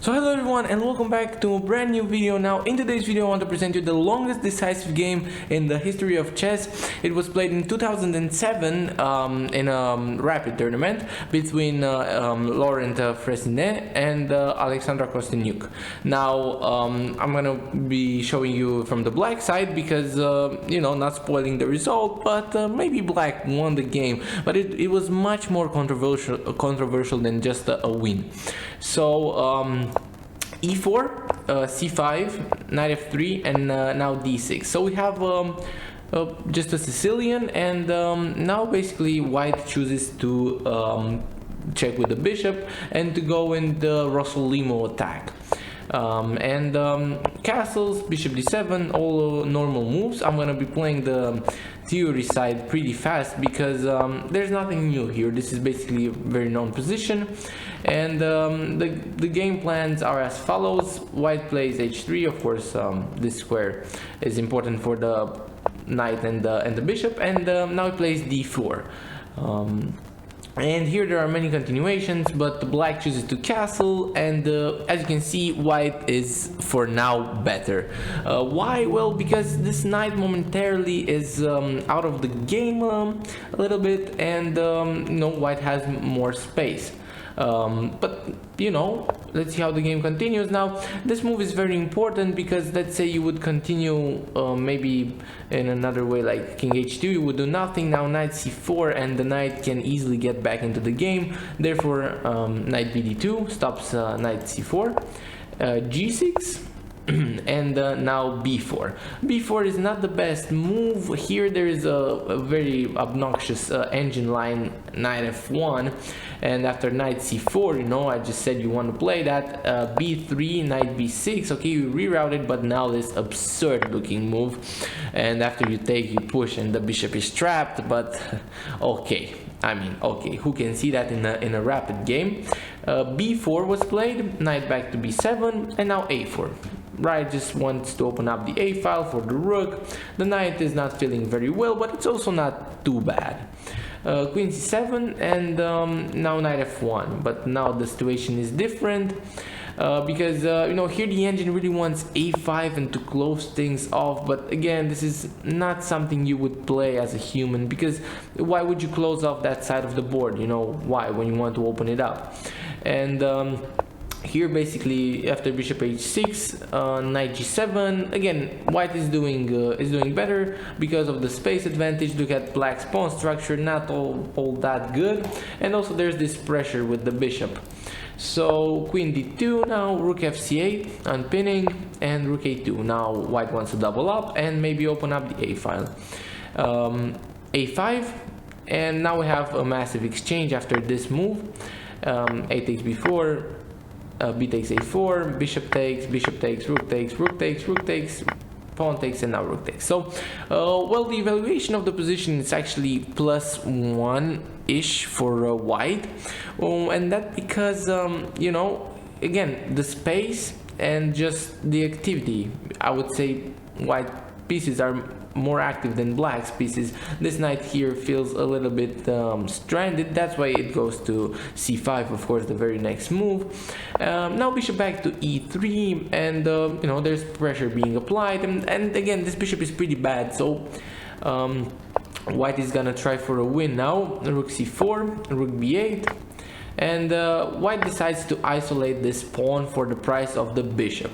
So hello everyone and welcome back to a brand new video. Now in today's video I want to present you the longest decisive game in the history of chess. It was played in 2007 in a rapid tournament between Laurent Fressinet and Alexandra Kostyniuk. Now I'm gonna be showing you from the black side because not spoiling the result, but maybe black won the game, but it was much more controversial than just a win. So e4, c5, knight f3, and now d6. So we have just a Sicilian, and now basically white chooses to check with the bishop and to go in the Russell Limo attack. Castles, bishop d7, all normal moves. I'm gonna be playing the theory side pretty fast because there's nothing new here. This is basically a very known position, and the game plans are as follows. White plays h3. Of course, this square is important for the knight and the bishop, and now he plays d4. And here there are many continuations, but the black chooses to castle, and as you can see, white is for now better. Why? Well, because this knight momentarily is out of the game a little bit, and white has more space. But let's see how the game continues. Now this move is very important because let's say you would continue maybe in another way, like king h2, you would do nothing. Now knight c4, and the knight can easily get back into the game. Therefore knight bd2 stops knight c4, g6, and now b4. b4 is not the best move. Here there is a very obnoxious engine line, knight f1, and after knight c4, I just said you want to play that, b3, knight b6. Okay, you rerouted, but now this absurd looking move, and after you take, you push, and the bishop is trapped. But okay, okay, who can see that in a rapid game? b4 was played, knight back to b7, and now a4. Right just wants to open up the a file for the rook. The knight is not feeling very well, but it's also not too bad. Queen c7, and now knight f1. But now the situation is different because here the engine really wants a5 and to close things off. But again, this is not something you would play as a human, because why would you close off that side of the board? Why, when you want to open it up? And here basically after bishop h6, knight g7. Again, white is doing better because of the space advantage. Look at black's pawn structure, not all that good, and also there's this pressure with the bishop. So queen d2, now rook fc8, unpinning, and rook a2. Now white wants to double up and maybe open up the a file. a5, and now we have a massive exchange after this move. A takes b4, b takes a4, bishop takes, rook takes, rook takes, rook takes, pawn takes, and now rook takes. So well, the evaluation of the position is actually +1-ish for white, and that because again, the space and just the activity. I would say white pieces are more active than black's pieces. This knight here feels a little bit stranded. That's why it goes to c5, of course, the very next move. Now bishop back to e3, and there's pressure being applied, and again, this bishop is pretty bad. So white is gonna try for a win now. Rook c4, rook b8, and white decides to isolate this pawn for the price of the bishop.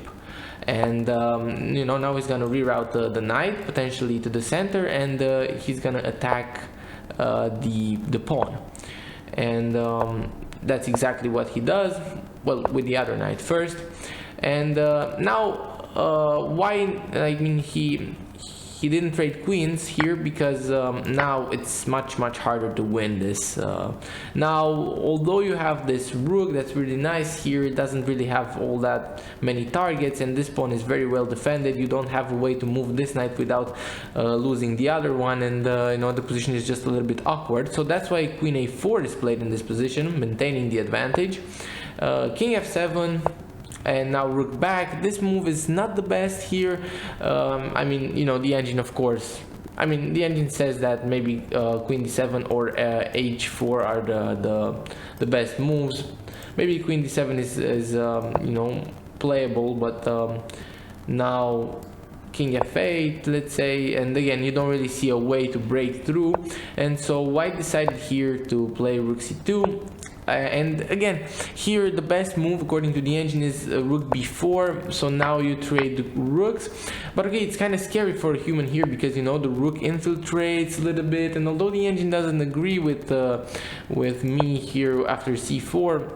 And now he's gonna reroute the knight potentially to the center, and he's gonna attack the pawn, and that's exactly what he does. Well, with the other knight first, and now he didn't trade queens here because now it's much harder to win this. Now, although you have this rook that's really nice here, it doesn't really have all that many targets, and this pawn is very well defended. You don't have a way to move this knight without losing the other one, and the position is just a little bit awkward. So that's why queen a4 is played in this position, maintaining the advantage. King f7, and now rook back. This move is not the best here. The engine, of course, I mean, the engine says that maybe queen d7 or h4 are the best moves. Maybe queen d7 is you know, playable, but now king f8, let's say, and again you don't really see a way to break through, and so white decided here to play rook c2. And again, here the best move according to the engine is rook b4, so now you trade the rooks. But okay, it's kind of scary for a human here, because you know the rook infiltrates a little bit, and although the engine doesn't agree with me here after c4,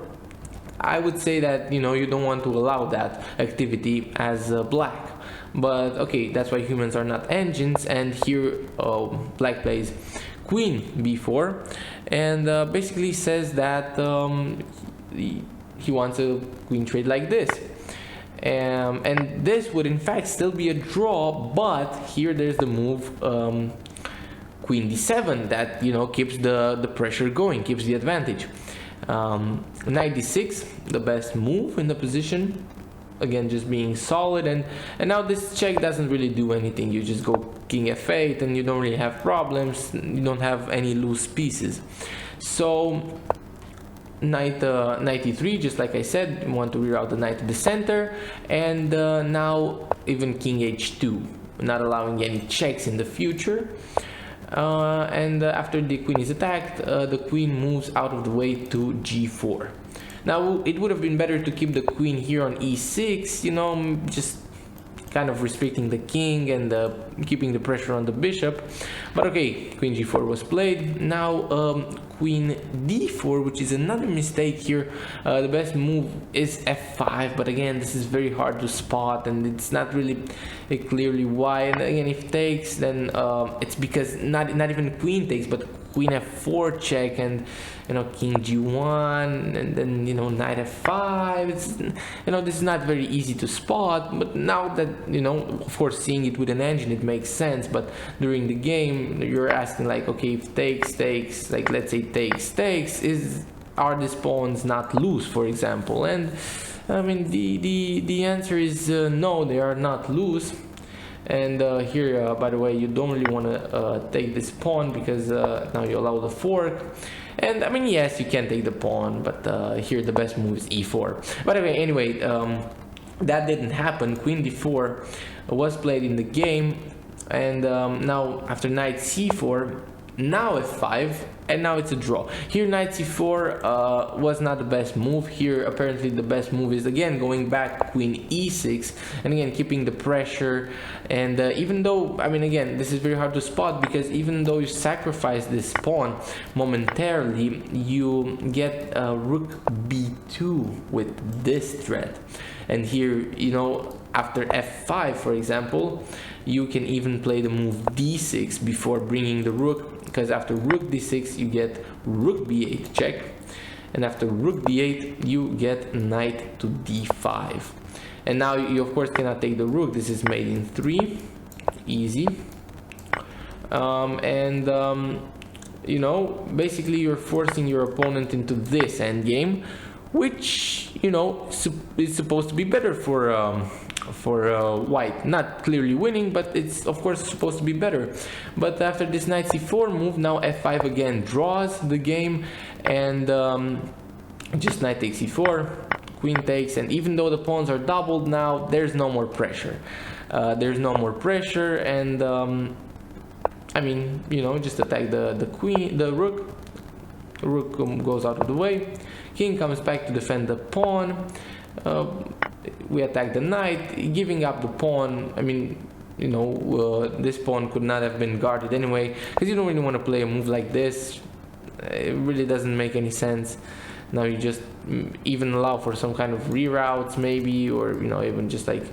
I would say that, you know, you don't want to allow that activity as black. But okay, that's why humans are not engines, and here black plays queen b4, and basically says that he wants a queen trade like this, and this would in fact still be a draw, but here there's the move queen d7 that, you know, keeps the pressure going, keeps the advantage. Knight d6, the best move in the position, again just being solid, and now this check doesn't really do anything. You just go king f8 and you don't really have problems, you don't have any loose pieces. So knight e3, just like I said, you want to reroute the knight to the center, and now even king h2, not allowing any checks in the future. And after the queen is attacked, the queen moves out of the way to g4. Now it would have been better to keep the queen here on e6, you know, just kind of restricting the king and keeping the pressure on the bishop. But okay, queen g4 was played. Now queen d4, which is another mistake here. The best move is f5, but again this is very hard to spot, and it's not really clearly why. And again, if takes, then it's because not even queen takes, but queen f4 check, and you know, king g1, and then, you know, knight f5. It's, you know, this is not very easy to spot, but now that, you know, of course seeing it with an engine it makes sense. But during the game you're asking like, okay, if takes, like let's say takes, are these pawns not loose, for example? And I mean the answer is no, they are not loose. And here, by the way, you don't really want to take this pawn, because now you allow the fork. And I mean, yes, you can take the pawn, but here the best move is e4. But anyway, that didn't happen. Queen d4 was played in the game, and now after knight c4, now f5, and now it's a draw. Here knight c4 was not the best move. Here apparently the best move is again going back queen e6, and again keeping the pressure. And even though, I mean, again, this is very hard to spot, because even though you sacrifice this pawn momentarily, you get rook b2 with this threat. And here, you know, after f5, for example, you can even play the move d6 before bringing the rook, because after rook d6 you get rook b8 check, and after rook d8 you get knight to d5. And now you of course cannot take the rook. This is made in 3, easy. You know, basically you're forcing your opponent into this endgame, which, you know, is supposed to be better for white. Not clearly winning, but it's of course supposed to be better. But after this knight c4 move, now f5 again draws the game, and just knight takes c4, queen takes, and even though the pawns are doubled now, there's no more pressure. There's no more pressure, and I mean, you know, just attack the queen, the rook. Rook goes out of the way, king comes back to defend the pawn. We attack the knight, giving up the pawn. I mean, you know, this pawn could not have been guarded anyway, because you don't really want to play a move like this. It really doesn't make any sense. Now you just even allow for some kind of reroutes maybe, or, you know, even just like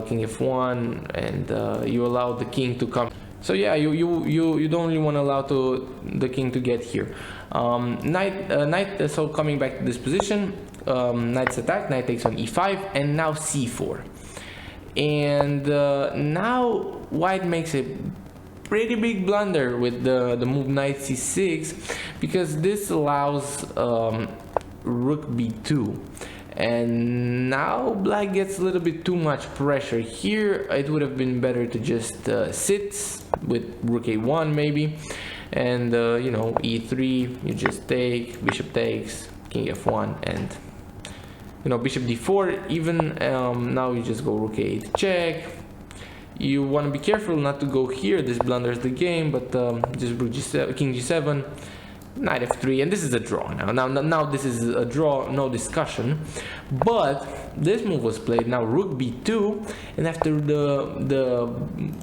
king f1, and you allow the king to come. So yeah, you don't really want to allow the king to get here. Knight. So coming back to this position, knight's attack, knight takes on e5, and now c4. And now white makes a pretty big blunder with the move knight c6, because this allows rook b2. And now black gets a little bit too much pressure here. It would have been better to just sit with rook a1 maybe, and you know, e3, you just take, bishop takes, king f1, and you know, bishop d4 even. Now you just go rook a8 check. You want to be careful not to go here, this blunders the game, but just rook g7, king g7, knight f3, and this is a draw now this is a draw, no discussion. But this move was played, now rook b2, and after the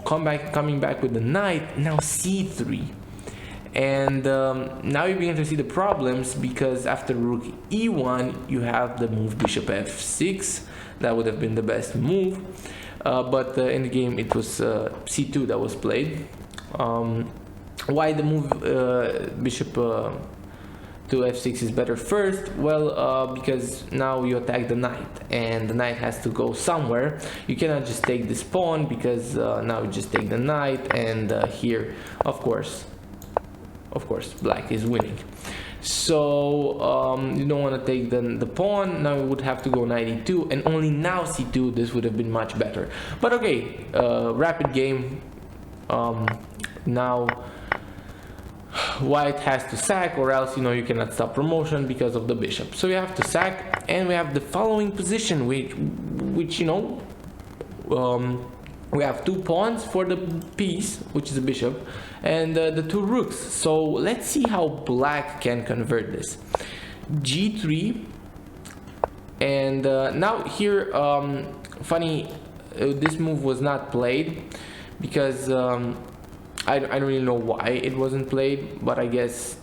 coming back with the knight, now c3. And now you begin to see the problems, because after rook e1 you have the move bishop f6. That would have been the best move, but in the game it was c2 that was played. Why the move bishop to f6 is better first? Well, because now you attack the knight, and the knight has to go somewhere. You cannot just take this pawn, because now you just take the knight, and here of course black is winning. So you don't want to take the pawn. Now you would have to go knight e2, and only now c2. This would have been much better, but okay. Rapid game. Now white has to sack, or else, you know, you cannot stop promotion because of the bishop. So you have to sack, and we have the following position, which you know, we have two pawns for the piece, which is a bishop, and the two rooks. So let's see how black can convert this. g3, and now here, funny, this move was not played, because I don't really know why it wasn't played, but I guess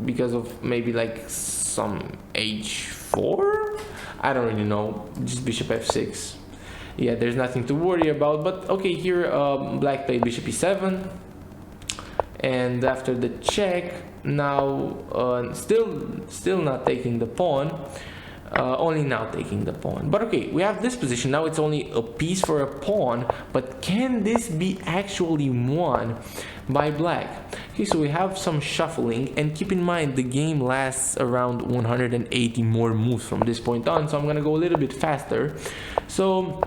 because of maybe like some h4, I don't really know. Just bishop f6. Yeah, there's nothing to worry about. But okay, here black played bishop e7, and after the check, now still not taking the pawn. Only now taking the pawn. But okay, we have this position. Now it's only a piece for a pawn, but can this be actually won by black? Okay, so we have some shuffling, and keep in mind the game lasts around 180 more moves from this point on, so I'm gonna go a little bit faster. So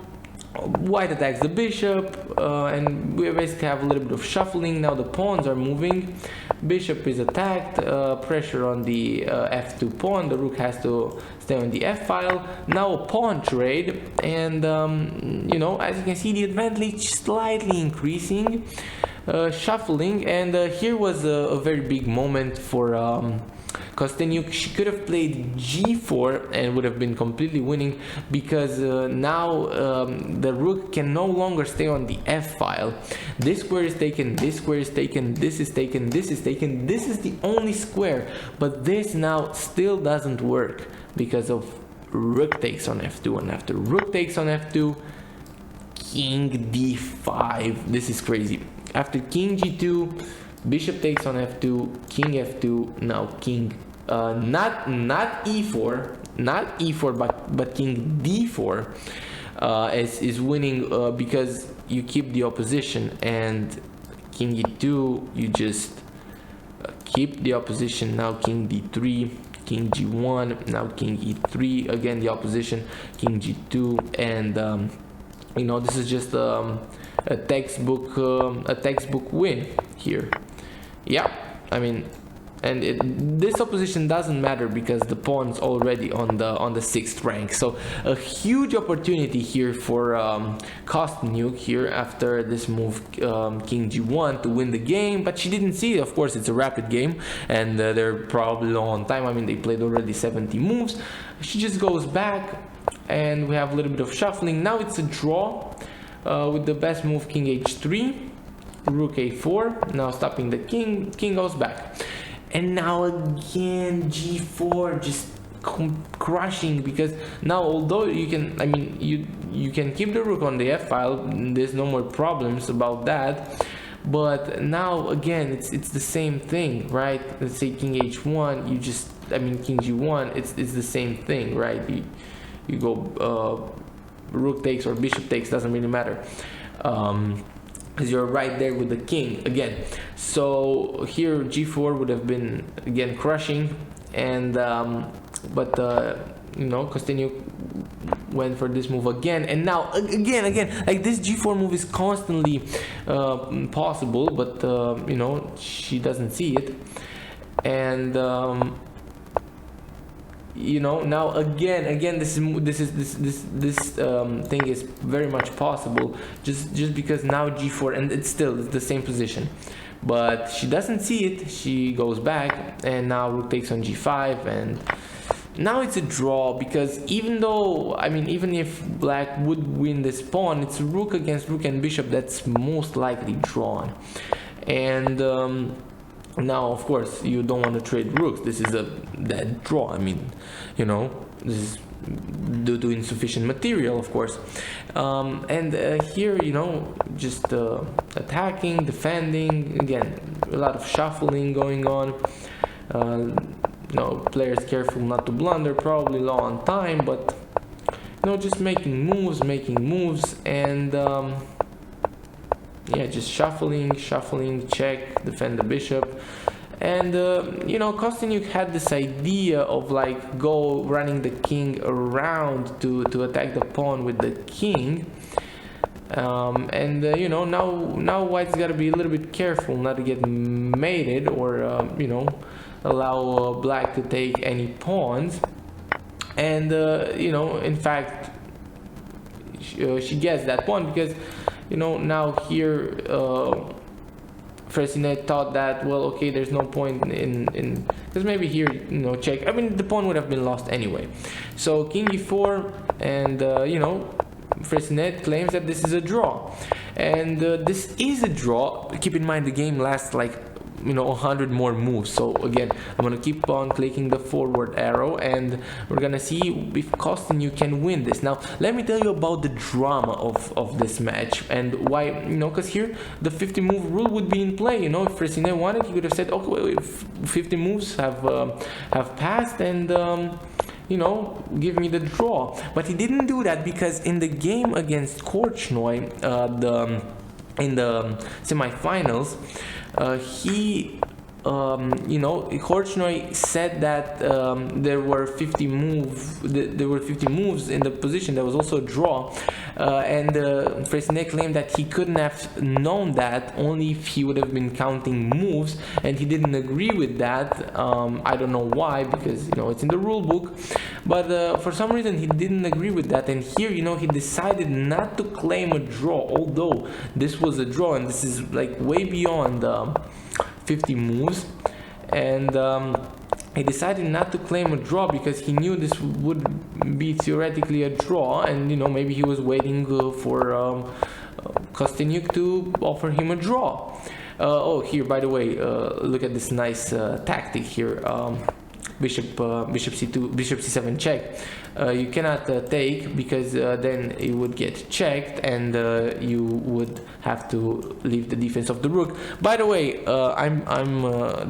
white attacks the bishop, and we basically have a little bit of shuffling. Now the pawns are moving, bishop is attacked, pressure on the f2 pawn, the rook has to stay on the f file. Now a pawn trade, and you know, as you can see, the advantage slightly increasing, shuffling, and here was a very big moment for Kostyuk. She could have played g4 and would have been completely winning, because now the rook can no longer stay on the f file. This square is taken, this square is taken, this is taken, this is taken, this is the only square, but this now still doesn't work because of rook takes on f2, and after rook takes on f2, king d5. This is crazy. After king g2, bishop takes on f2, king f2, now king not e4, not e4, but king d4 is winning, because you keep the opposition, and king e2, you just keep the opposition. Now king d3, king g1, now king e3, again the opposition, king g2, and you know, this is just a textbook win here. Yeah, I mean, and this opposition doesn't matter because the pawn's already on the 6th rank. So a huge opportunity here for Kostyuk here after this move, king g1, to win the game, but she didn't see it. Of course, it's a rapid game, and they're probably low on time. I mean, they played already 70 moves. She just goes back, and we have a little bit of shuffling. Now it's a draw with the best move, king h3, rook a4, now stopping the king goes back, and now again g4, just crushing, because now, although you can, I mean, you can keep the rook on the f file, there's no more problems about that, but now again it's the same thing, right? Let's say king h1, you just, I mean, king g1, it's the same thing, right? You go rook takes or bishop takes, doesn't really matter, because you're right there with the king again. So here g4 would have been again crushing, and but Kostenjuk went for this move again, and now again, like this g4 move is constantly possible, but she doesn't see it. And now again this thing is very much possible, just because now g4, and it's the same position, but she doesn't see it. She goes back, and now rook takes on g5, and now it's a draw, because even if black would win this pawn, it's rook against rook and bishop that's most likely drawn. And now of course you don't want to trade rooks. This is a dead draw. This is due to insufficient material, of course. And here, just attacking, defending, again, a lot of shuffling going on. Players careful not to blunder, probably low on time, but just making moves, and just shuffling, check, defend the bishop. And Kostenjuk had this idea of like running the king around to attack the pawn with the king. Now white's got to be a little bit careful not to get mated, or allow black to take any pawns. And in fact, she gets that pawn, because now here Freycinet thought that, well, okay, there's no point in because maybe here check. The pawn would have been lost anyway. So king e4, and Freycinet claims that this is a draw, and this is a draw. Keep in mind the game lasts like 100 more moves. So again, I'm gonna keep on clicking the forward arrow, and we're gonna see if Kostenjuk can win this. Now let me tell you about the drama of this match, and why, because here the 50 move rule would be in play. If Freycinet wanted, he could have said, okay, 50 moves have passed, and give me the draw. But he didn't do that, because in the game against Korchnoi, in the semifinals, Korchnoi said that there were 50 moves in the position. There was also a draw, and Freycinet claimed that he couldn't have known that only if he would have been counting moves, and he didn't agree with that. I don't know why, because it's in the rule book, but for some reason he didn't agree with that. And here he decided not to claim a draw, although this was a draw, and this is like way beyond 50 moves. And he decided not to claim a draw, because he knew this would be theoretically a draw, and maybe he was waiting for Kostenjuk to offer him a draw. Here, by the way, look at this nice tactic here. Bishop c2, bishop c7 check. You cannot take, because then it would get checked, and you would have to leave the defense of the rook. By the way, I'm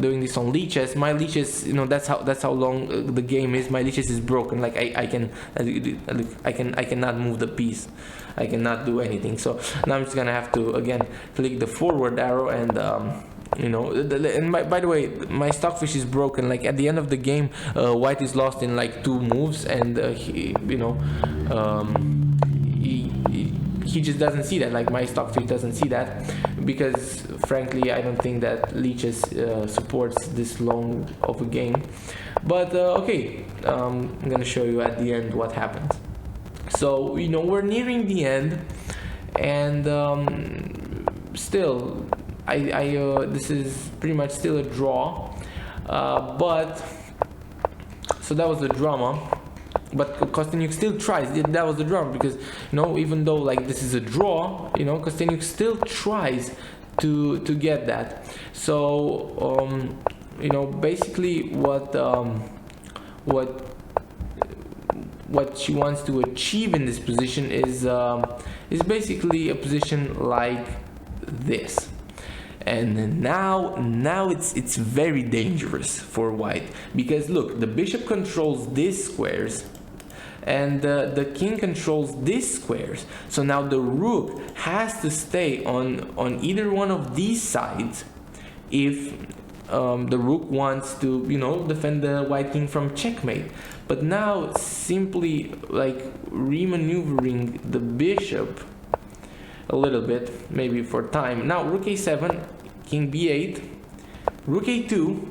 doing this on leeches. My leeches, that's how long the game is. My leeches is broken. Like I cannot move the piece. I cannot do anything. So now I'm just gonna have to again click the forward arrow, and and by the way, my stockfish is broken. Like at the end of the game, white is lost in like 2 moves, and he just doesn't see that. Like my stockfish doesn't see that, because frankly I don't think that leeches supports this long of a game. But okay, I'm gonna show you at the end what happens. So we're nearing the end, and still this is pretty much still a draw, but so that was the drama. But Kostenjuk still tries. That was the drama, because even though like this is a draw, Kostenjuk still tries to get that. So basically what she wants to achieve in this position is basically a position like this. And now it's very dangerous for white, because look, the bishop controls these squares, and the king controls these squares. So now the rook has to stay on either one of these sides if the rook wants to, you know, defend the white king from checkmate. But now simply like remaneuvering the bishop a little bit, maybe for time. Now rook a7, king b8, rook a2,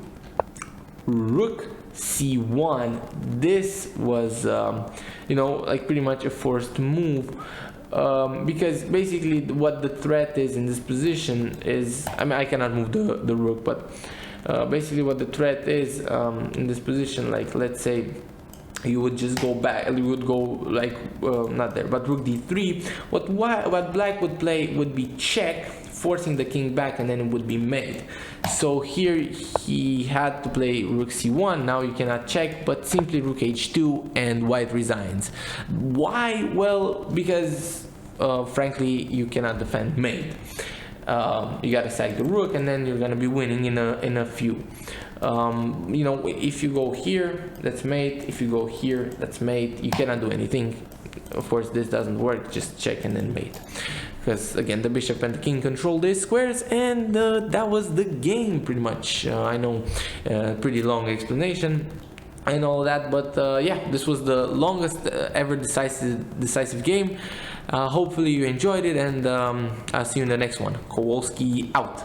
rook c1. This was you know, like pretty much a forced move, because basically what the threat is in this position is, I mean, I cannot move the rook, but basically what the threat is in this position, like let's say you would just go back, you would go like not there, but rook d3. What black would play would be check, forcing the king back, and then it would be mate. So here he had to play rook c1. Now you cannot check, but simply rook h2, and white resigns. Why? Well, because frankly you cannot defend mate. You gotta sack the rook, and then you're gonna be winning in a few. You know, if you go here, that's mate. If you go here, that's mate. You cannot do anything. Of course, this doesn't work. Just check and then mate. Because again, the bishop and the king control these squares, and that was the game pretty much. I know, pretty long explanation and all that, but yeah, this was the longest ever decisive game. Hopefully you enjoyed it, and I'll see you in the next one. Kowalski out.